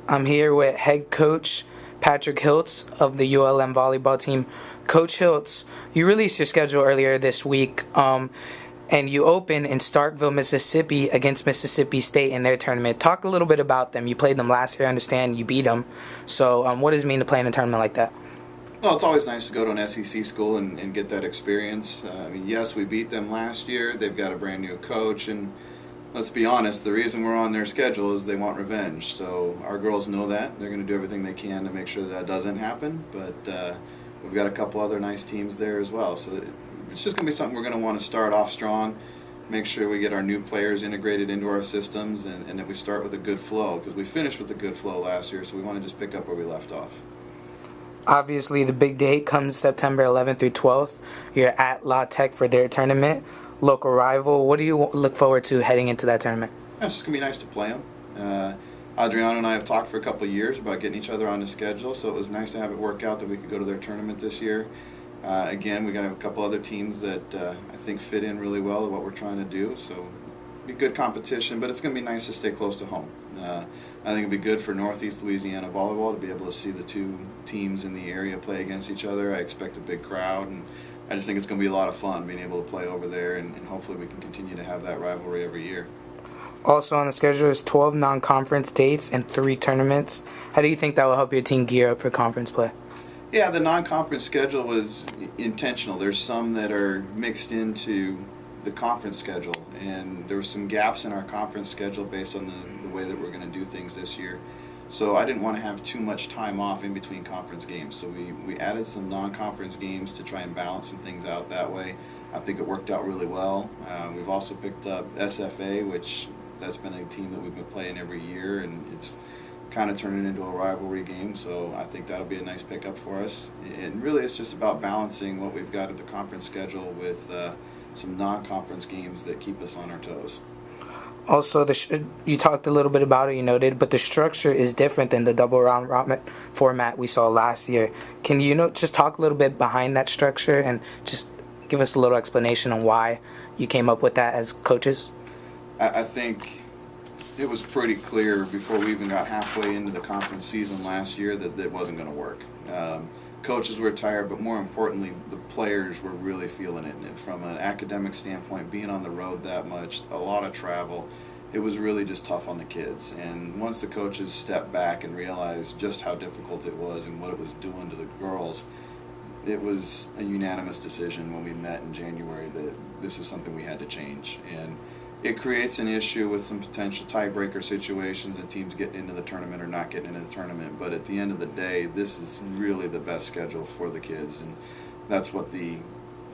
I'm here with head coach Patrick Hiltz of the ULM volleyball team. Coach Hiltz, you released your schedule earlier this week, and you open in Starkville, Mississippi against Mississippi State in their tournament. Talk a little bit about them. You played them last year, I understand you beat them. So what does it mean to play in a tournament like that? Well, it's always nice to go to an SEC school and get that experience. Yes, we beat them last year. They've got a brand new coach, and let's be honest, the reason we're on their schedule is they want revenge. So our girls know that. They're going to do everything they can to make sure that doesn't happen. But we've got a couple other nice teams there as well. So it's just going to be something we're going to want to start off strong, make sure we get our new players integrated into our systems, and that we start with a good flow, because we finished with a good flow last year, so we want to just pick up where we left off. Obviously, the big date comes September 11th through 12th. You're at La Tech for their tournament, local rival. What do you look forward to heading into that tournament? It's just going to be nice to play them. Adriano and I have talked for a couple of years about getting each other on the schedule, so it was nice to have it work out that we could go to their tournament this year. Again, we're going to have a couple other teams that I think fit in really well to what we're trying to do, so it'll be good competition, but it's going to be nice to stay close to home. I think it'll be good for Northeast Louisiana volleyball to be able to see the two teams in the area play against each other. I expect a big crowd, and I just think it's going to be a lot of fun being able to play over there, and hopefully we can continue to have that rivalry every year. Also on the schedule is 12 non-conference dates and 3 tournaments. How do you think that will help your team gear up for conference play? Yeah, the non-conference schedule was intentional. There's some that are mixed into the conference schedule, and there were some gaps in our conference schedule based on the way that we're going to do things this year. So I didn't want to have too much time off in between conference games. So we added some non-conference games to try and balance some things out that way. I think it worked out really well. We've also picked up SFA, which that's been a team that we've been playing every year, and it's kind of turning into a rivalry game, so I think that'll be a nice pickup for us. And really it's just about balancing what we've got at the conference schedule with some non-conference games that keep us on our toes. Also, you talked a little bit about it, you noted, but the structure is different than the double round format we saw last year. Can you just talk a little bit behind that structure and just give us a little explanation on why you came up with that as coaches? I think it was pretty clear before we even got halfway into the conference season last year that it wasn't going to work. Coaches were tired, but more importantly, the players were really feeling it. And from an academic standpoint, being on the road that much, a lot of travel, it was really just tough on the kids. And once the coaches stepped back and realized just how difficult it was and what it was doing to the girls, it was a unanimous decision when we met in January that this is something we had to change. And it creates an issue with some potential tiebreaker situations and teams getting into the tournament or not getting into the tournament. But at the end of the day, this is really the best schedule for the kids, and that's what the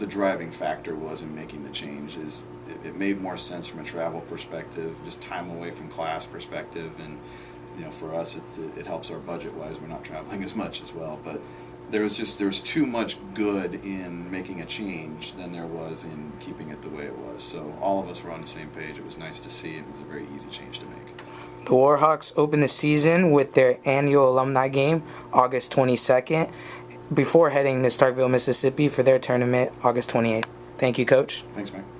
driving factor was in making the change. Is it made more sense from a travel perspective, just time away from class perspective, and for us it helps our budget wise. We're not traveling as much as well, but there was too much good in making a change than there was in keeping it the way it was. So all of us were on the same page. It was nice to see. It was a very easy change to make. The Warhawks open the season with their annual alumni game, August 22nd, before heading to Starkville, Mississippi for their tournament, August 28th. Thank you, Coach. Thanks, Mike.